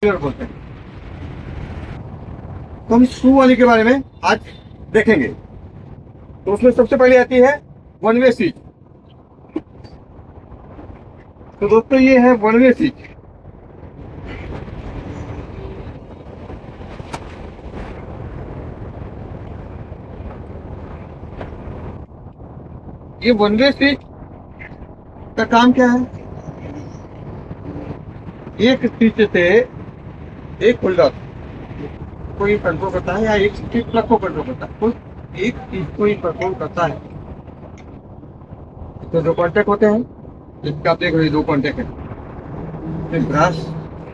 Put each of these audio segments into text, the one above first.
बोलते हैं। तो हम स्क्रू वाली के बारे में आज देखेंगे। तो उसमें सबसे पहले आती है वन वे स्विच। तो दोस्तों ये है वन वे स्विच। ये वन वे स्विच का काम क्या है? एक स्विच से एक होल्डर कोई कंट्रोल करता है या एक स्विच प्लग को कंट्रोल करता है, तो एक चीज को ही कंट्रोल करता है। तो दो कॉन्टेक्ट होते हैं, जिसका आप देख रहे हैं दो कॉन्टेक्ट है, ब्रश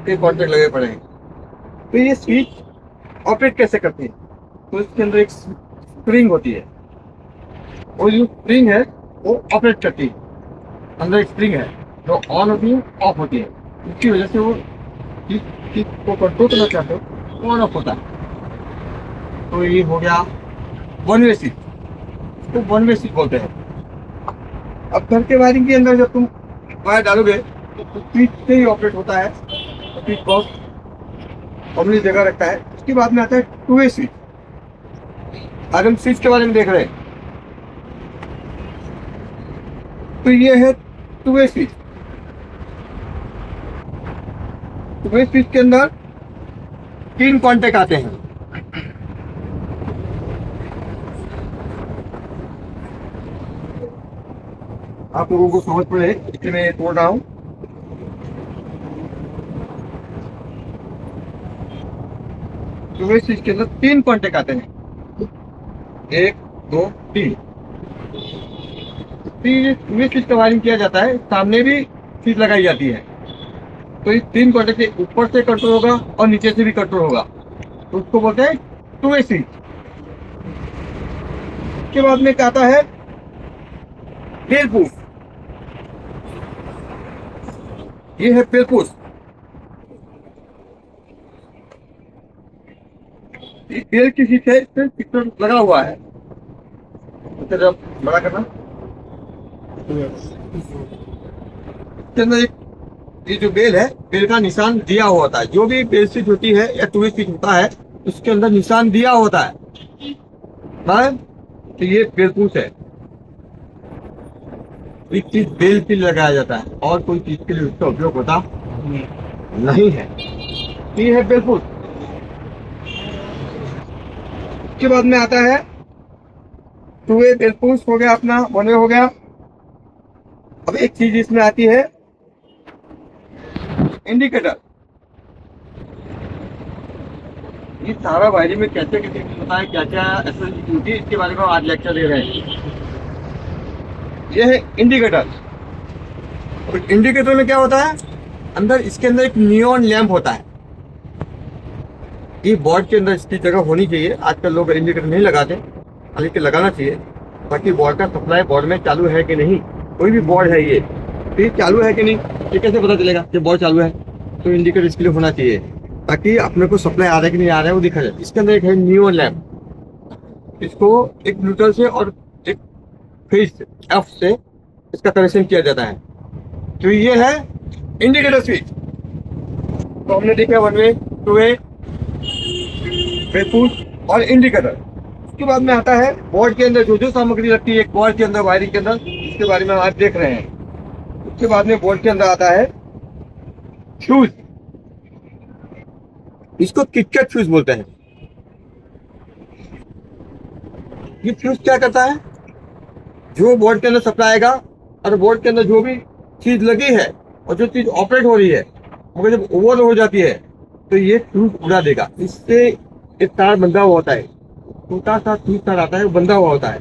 के कॉन्टेक्ट लगे पड़े हैं। तो ये स्विच ऑपरेट कैसे करती है? तो इसके अंदर एक स्प्रिंग होती है, वो जो स्प्रिंग है वो ऑपरेट करती है। अंदर एक स्प्रिंग है जो ऑन होती है, ऑफ होती है। इसकी वजह से वो जिस चीज को कंट्रोल करना चाहते हो ऑन ऑफ होता है। तो ये हो गया वन वे स्विच, तो वन वे स्विच बोलते हैं। अब घर के वायरिंग के अंदर जब तुम वायर डालोगे तो स्विच से ही ऑपरेट होता है। स्विच बॉक्स अपनी जगह रखता है। उसके बाद में आता है टू वे स्विच। आज हम स्विच के बारे में देख रहे हैं। तो ये है two way switch. Two way switch के अंदर तीन कॉन्टेक्ट आते हैं। आप लोगों को समझ पड़े इसलिए मैं तोड़ रहा हूं। टू वे स्विच के अंदर तीन कॉन्टेक्ट आते हैं, एक दो तीन। टू वे स्विच का वायरिंग किया जाता है, सामने भी स्विच लगाई जाती है। तो इस तीन कॉन्टेक्ट के ऊपर से कंट्रोल होगा और नीचे से भी कंट्रोल होगा, तो उसको बोलते हैं टू वे स्विच। उसके बाद में क्या आता है? Fail push. ये है फेल पुश। फेल की स्विच है, इस पे पिक्चर लगा हुआ है। इसे जब बड़ा करना, इसके अंदर एक ये जो बेल है, बेल का निशान दिया हुआ होता है। जो भी बेल स्विच होती है या टू वे स्विच होता है, उसके अंदर निशान दिया होता है। तो ये बेल पुश है। एक चीज बेल के लिए लगाया जाता है और कोई चीज के लिए उसका उपयोग होता नहीं है। ये है बेल पुश। उसके बाद में आता है टू वे बेल पुश हो गया, अपना वन वे हो गया। अब एक चीज इसमें आती है इंडिकेटर। ये सारा वायरिंग में कैसे कैसे होता है, क्या क्या ड्यूटी, इसके बारे में आज लेक्चर दे रहे हैं। ये है इंडिकेटर। और इंडिकेटर में क्या होता है? अंदर इसके अंदर एक नियॉन लैंप होता है। ये बोर्ड के अंदर इसकी जगह होनी चाहिए। आजकल लोग इंडिकेटर नहीं लगाते, हालांकि लगाना चाहिए। बाकी बोर्ड का सप्लाई बोर्ड में चालू है कि नहीं, कोई भी बोर्ड है ये, तो ये चालू है कि नहीं ये कैसे पता चलेगा कि बोर्ड चालू है? तो इंडिकेटर इसके लिए होना चाहिए ताकि अपने को सप्लाई आ रहा है कि नहीं आ रहा है वो दिखा जाए। इसके अंदर एक है नियॉन लैंप। इसको एक न्यूट्रल से और एक फेज एफ से इसका कनेक्शन किया जाता है। तो ये है इंडिकेटर स्विच। तो हमने देखा one way, two way, phase push और इंडिकेटर। उसके बाद में आता है बोर्ड के अंदर जो जो सामग्री लगती है एक बोर्ड के अंदर वायरिंग के अंदर, इसके बारे में आज देख रहे हैं। उसके बाद में बोर्ड के अंदर आता है फ्यूज। इसको किटकैट फ्यूज बोलते हैं। ये फ्यूज क्या करता है? जो बोर्ड के अंदर सप्लाई आएगा और बोर्ड के अंदर जो भी चीज लगी है और जो चीज ऑपरेट हो रही है, मगर जब ओवर हो जाती है तो ये फ्यूज उड़ा देगा। इससे एक तार बंधा हुआ होता है, छोटा सा फ्यूज तार आता है, वो बंधा हुआ होता है।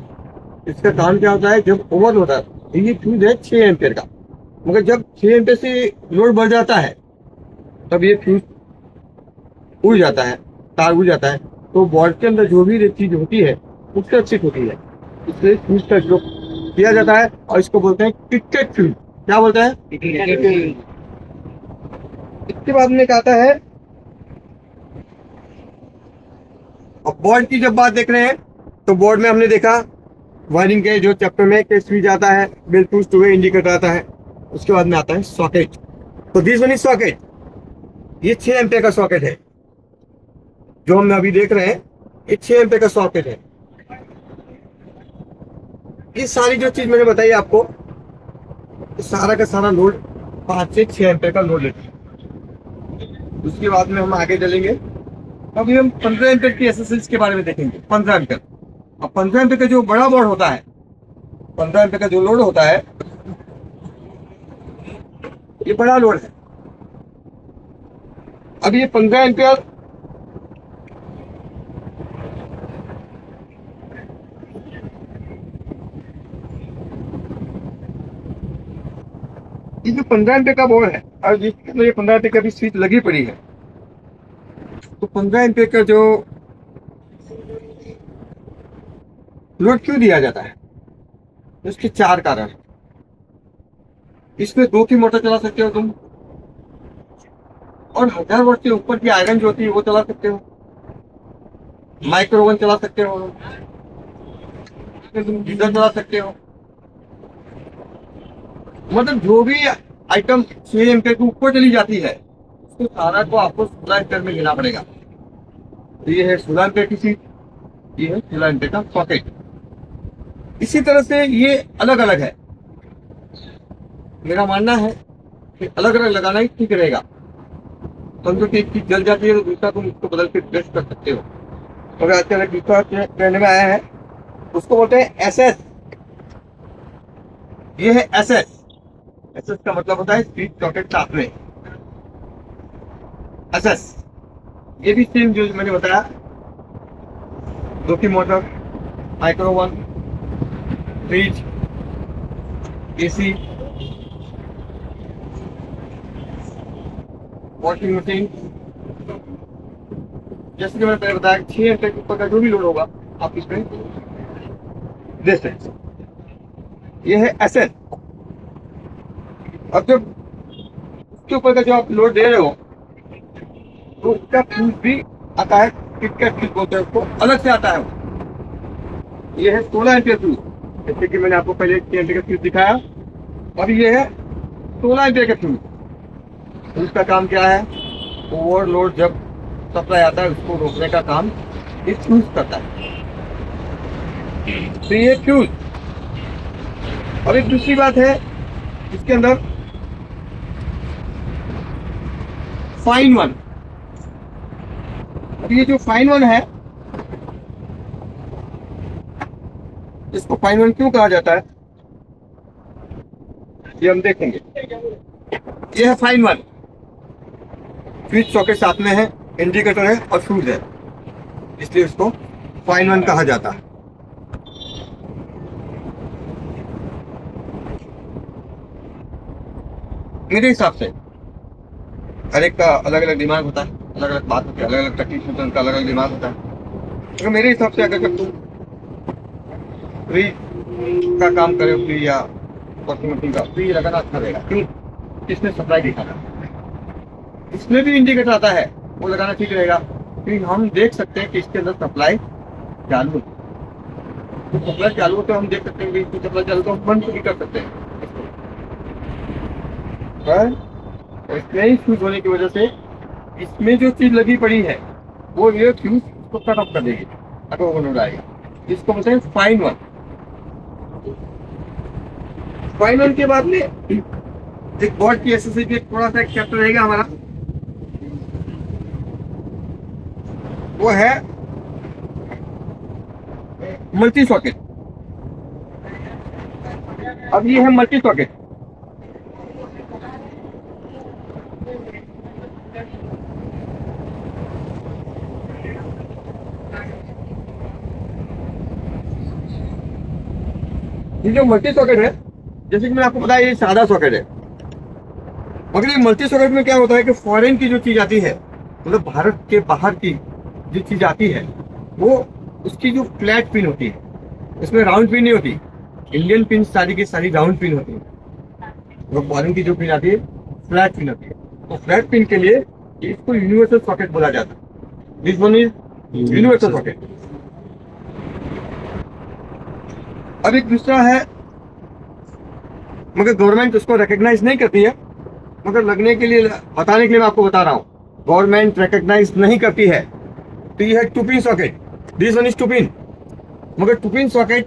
इसका काम क्या होता है? जब ओवर होता है, तो ये फ्यूज है 6 एम्पियर का, मगर जब 6 एम्पियर से लोड बढ़ जाता है तब ये फ्यूज उड़ जाता है, तार उड़ जाता है। तो बोर्ड के अंदर जो भी चीज होती है वो सुरक्षित होती है, इसलिए फ्यूज का उपयोग किया जाता है और इसको बोलते हैं किटकैट फ्यूज। क्या बोलते हैं? इसके बाद में क्या आता है? अब बोर्ड की जब बात देख रहे हैं तो बोर्ड में हमने देखा वायरिंग के जो चैप्टर में के स्विच आता है, bell push, two way, indicator आता है। उसके बाद में आता है सॉकेट। तो दिस वन इज सॉकेट। ये 6 एम्पियर का सॉकेट है जो हम अभी देख रहे हैं, ये 6 एम्पियर का सॉकेट है। ये सारी जो चीज मैंने बताई आपको, ये सारा का सारा लोड 5 से 6 एम्पियर का लोड लेता है। उसके बाद में हम आगे चलेंगे, अभी हम 15 एम्पियर की एसएसएल के बारे में देखेंगे। 15 एम्पियर, अब 15 एम्पियर का जो बड़ा बोर्ड होता है, 15 एम्पियर का जो लोड होता है, ये बड़ा लोड है। अब ये 15 एम्पियर ये जो 15 एम्पियर का बोर्ड है और जिसके अंदर ये 15 एम्पियर की अभी स्विच लगी पड़ी है, तो 15 एम्पियर का जो लोड क्यों दिया जाता है, इसके 4 कारण। इसमें 2 की मोटर चला सकते हो तुम, और 1000 वाट से ऊपर की आयरन जो होती है वो चला सकते हो, माइक्रो ओवन चला सकते हो, तुम गीजर चला सकते हो। मतलब जो भी आइटम 6 एम्पियर के ऊपर चली जाती है उसको सारा को आपको 16 एम्पियर में लेना पड़ेगा। तो ये है 16 एम्पियर की सीट, ये है 16 एम्पियर का सॉकेट। इसी तरह से ये अलग अलग है। मेरा मानना है कि अलग अलग लगाना ही ठीक रहेगा। समझो कि एक चीज जल जाती है तो दूसरा तुम उसको बदल के टेस्ट कर सकते हो। तो अगर आजकल दूसरा ट्रेंड में आया है उसको बोलते हैं एसएस। ये है एसएस। एसएस का मतलब होता है स्पीड सॉकेट साथ में। एसएस ये भी सेम जो मैंने बताया, 2 की motor, micro oven, fridge, AC, washing machine, जैसे कि मैंने पहले बताया 6 एम्पियर के ऊपर का जो भी लोड होगा आप इसमें दे सकते। ये है एसएस। अब जब उसके ऊपर का जो आप लोड दे रहे हो तो उसका फ्यूज भी आता है, किटकैट फ्यूज बोलते हैं उसको, अलग से आता है। ये है 16 एम्पियर फ्यूज, जैसे कि मैंने आपको पहले 6 एम्पियर का फ्यूज दिखाया। अब ये है 16 एम्पियर का फ्यूज। उसका काम क्या है, ओवरलोड जब सप्लाई आता है उसको रोकने का काम ये फ्यूज करता है। तो ये फ्यूज। अब एक दूसरी बात है इसके अंदर, फाइन वन। अब ये जो फाइन वन है, इसको फाइन वन क्यों कहा जाता है ये हम देखेंगे। ये है फाइन वन। स्विच सॉकेट साथ में है, इंडिकेटर है और फ्यूज है, इसलिए उसको फाइन वन कहा जाता है। मेरे हिसाब से हर एक का अलग अलग दिमाग होता है, अलग अलग बात होती है, अलग अलग तकलीफ होता है, उनका अलग अलग दिमाग होता है। तो मेरे हिसाब से अगर तुम फ्री का काम करे, फ्री या वॉशिंग मशीन का फ्री लगाना अच्छा रहेगा। क्यों, इसमें सप्लाई दिखाना, इसमें भी इंडिकेटर आता है वो लगाना ठीक रहेगा, क्योंकि हम देख सकते हैं कि इसके अंदर सप्लाई चालू है। तो सप्लाई चालू हो तो हम देख सकते हैं कि इसकी सप्लाई चालू, तो हम बंद भी कर सकते हैं। और इसमें ही फ्यूज होने की वजह से इसमें जो चीज लगी पड़ी है वो ये फ्यूज को कट ऑफ कर देगी, अगर ओवरलोड आएगा। इसको बोलते हैं फाइन वन। फाइन वन के बाद में एक बोर्ड की एसएससी की थोड़ा सा एक चैप्टर रहेगा हमारा, वो है मल्टी सॉकेट। अब ये है मल्टी सॉकेट। ये जो मल्टी सॉकेट है, जैसे कि मैंने आपको बताया ये सादा सॉकेट है, मगर ये मल्टी सॉकेट में क्या होता है कि फॉरेन की जो चीज आती है, मतलब भारत के बाहर की जो चीज आती है, वो उसकी जो फ्लैट पिन होती है, इसमें राउंड पिन नहीं होती। इंडियन पिन सारी की सारी राउंड पिन होती है, और फॉरेन की जो पिन आती है फ्लैट पिन होती है। तो फ्लैट पिन के लिए इसको यूनिवर्सल सॉकेट बोला जाता है। This one is universal socket. अब एक दूसरा है, मगर गवर्नमेंट उसको रिकॉग्नाइज नहीं करती है, मगर लगने के लिए, बताने के लिए मैं आपको बता रहा हूँ। गवर्नमेंट रिकॉग्नाइज नहीं करती है। तो ये है two pin socket, this one is two pin. मगर two pin socket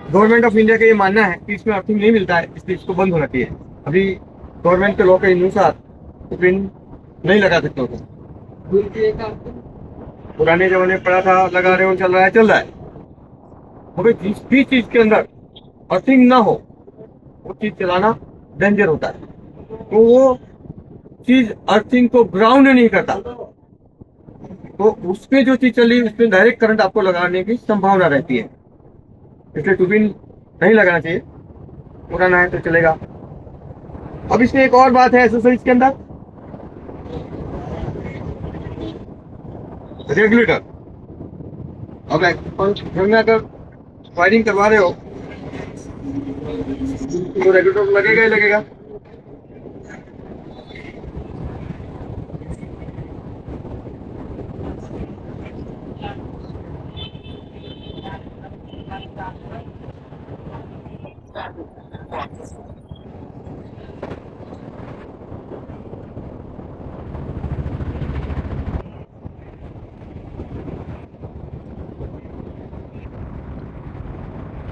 government of India का ये मानना है कि इसमें अर्थिंग नहीं मिलता है, इसलिए इसको बंद होना चाहिए। अभी गवर्नमेंट के लॉ के अनुसार टू पिन नहीं लगा सकते हो। पुराने जमाने में पड़ा था, लगा रहे हो, चल रहा है चल रहा है। मगर जिस भी चीज के अंदर अर्थिंग ना हो वो चीज चलाना डेंजर होता है। तो वो चीज अर्थिंग को ग्राउंड नहीं करता, तो उसमें जो चीज चली उसमें डायरेक्ट करंट आपको लगाने की संभावना रहती है। इसलिए टू पिन नहीं लगाना चाहिए, पुराना है तो चलेगा। अब इसमें एक और बात है एक्सेसरीज के अंदर, रेगुलेटर। अब घर में अगर वायरिंग करवा रहे हो तो रेगुलेटर लगेगा ही लगेगा।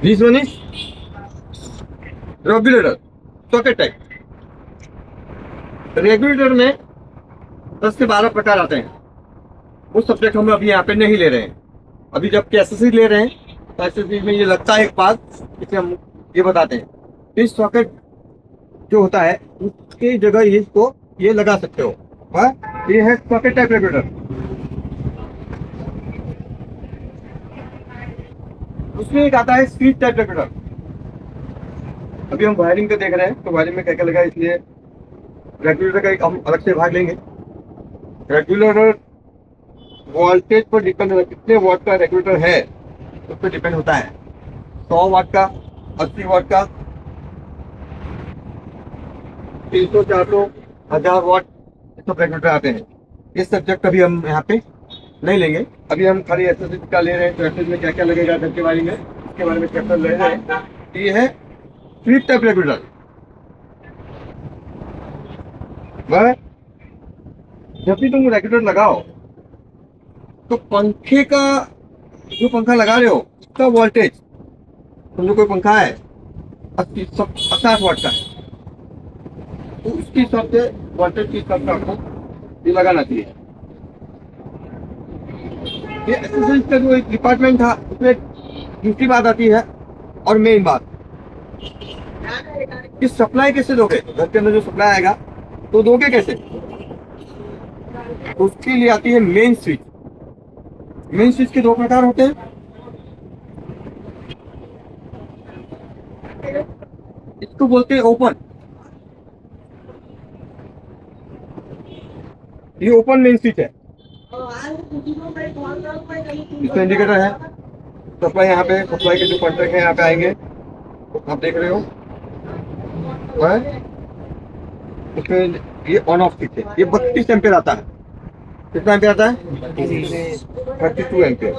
This one is regulator socket type. Regulator में 10 से 12 प्रकार आते हैं। वो सब्जेक्ट हम अभी यहाँ पे नहीं ले रहे हैं। अभी जबकि एसएससी ले रहे हैं तो एसएससी में ये लगता है एक बात, इसे हम ये बताते हैं। इस सॉकेट जो होता है उसकी जगह इसको ये लगा सकते हो। ये है सॉकेट टाइप रेगुलेटर। उसमें एक आता है स्विच टाइप रेगुलेटर। अभी हम वायरिंग का देख रहे हैं तो वायरिंग में क्या क्या लगा है, इसलिए रेगुलेटर का एक हम अलग से भाग लेंगे। रेगुलेटर वोल्टेज पर डिपेंड होता है, कितने वॉट का रेगुलेटर है उस पर डिपेंड होता है। 100 वाट का, 80 वाट का, 300, 400, 1000 वाट सब रेगुलेटर आते हैं। इस सब्जेक्ट अभी हम यहाँ पे नहीं लेंगे। अभी हम खाली एसएससी का ले रहे हैं, तो एसएससी में क्या क्या लगेगा घर के बारे में, इसके बारे में चैप्टर ले रहे हैं। ये है स्विच टाइप रेगुलेटर। वह जब भी तुम रेगुलेटर लगाओ तो पंखे का, जो पंखा लगा रहे हो उसका वोल्टेज, समझो कोई पंखा है 50 वाट का, तो उसके हिसाब से वोल्टेज के हिसाब से आपको ये लगाना चाहिए। ये एक्सरसाइज का जो एक डिपार्टमेंट था उसमें दूसरी बात आती है, और मेन बात कि सप्लाई कैसे दोगे। घर के अंदर जो सप्लाई आएगा तो दोगे कैसे, तो उसके लिए आती है मेन स्विच। मेन स्विच के दो प्रकार होते हैं। इसको बोलते हैं ओपन, ये ओपन मेन स्विच है। इसमें इंडिकेटर है, सप्लाई यहाँ पे, सप्लाई के जो कॉन्ट्रैक्ट है यहाँ पे आएंगे, आप देख रहे हो। उसमें ये ऑन ऑफ स्विच है। ये 32 एम्पियर आता है। कितना एम्पियर आता है? 32 एम्पियर।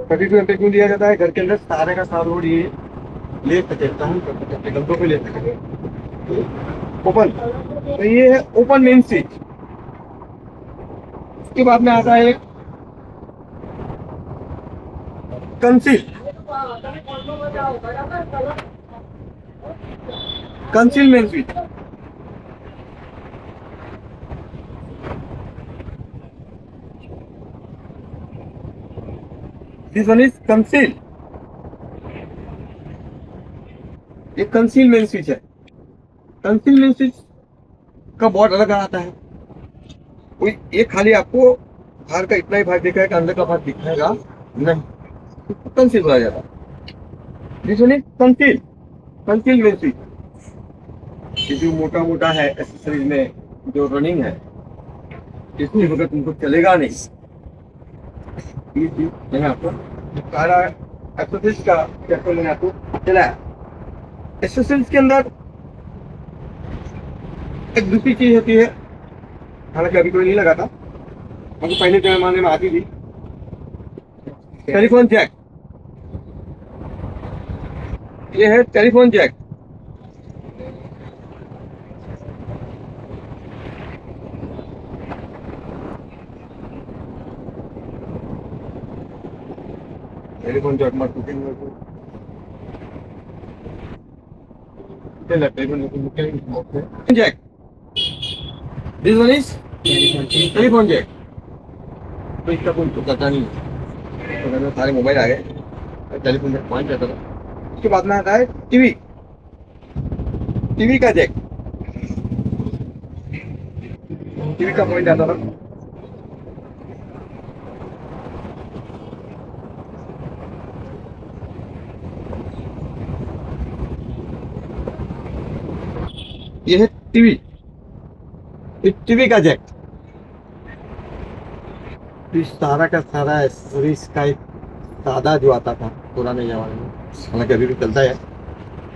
32 एम्पियर क्यों दिया जाता है? घर के अंदर सारे का सारा लोड ये ले सके, अपने गंदों पे ले सके। ओपन, तो ये है ओपन मेन स्विच। उसके बाद में आता है एक conceal. Conceal main switch. This one is conceal. ये कंसील मेन स्विच है। कंसील मेन स्विच का बोर्ड अलग आता है। कोई ये खाली आपको बाहर का इतना ही भाग दिखाएगा, अंदर का भाग दिखाएगा नहीं, कंसील बोला जाता है। This one is conceal, conceal main switch. ये जो मोटा मोटा है एक्सेसरीज में जो रनिंग है, इसकी वक्त तुमको चलेगा नहीं। ये चीज मैंने आपको सारा एक्सेसरीज का चैप्टर मैंने आपको चलाया। एक्सेसरीज के अंदर एक दूसरी चीज होती है, हालांकि अभी कोई नहीं लगा था, हमको पहले के जमाने में आती थी, टेलीफोन जैक। ये है टेलीफोन जैक। टेलीफोन जैक मत कुकिंग telephone jack this one is telephone jack तो इसका कोई तो पता नहीं है तो मेरे सारे मोबाइल आ गए टेलीफोन जैक पॉइंट जाता था उसके बाद में आता है टीवी टीवी का जैक टीवी का पॉइंट आता था ये है टीवी टीवी का जैक इस सारा का सारा एसेसरीज का एक सादा जो आता था पुराने जमाने में हालांकि अभी भी चलता है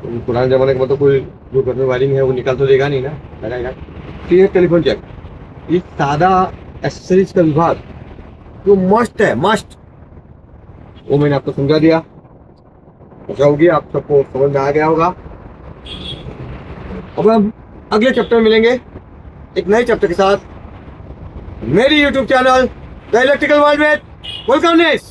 तो पुराने जमाने का मतलब कोई जो घर में वायरिंग है वो निकाल तो देगा नहीं ना लगाएगा तो ये टेलीफोन जैक ये सादा एसेसरीज का विभाग जो मस्ट है मस्ट वो मैंने आपको समझा दिया अच्छा होगी आप सबको समझ में आ गया होगा अब हम अगले चैप्टर में मिलेंगे एक नए चैप्टर के साथ मेरी YouTube channel the electrical world में वेलकम नेस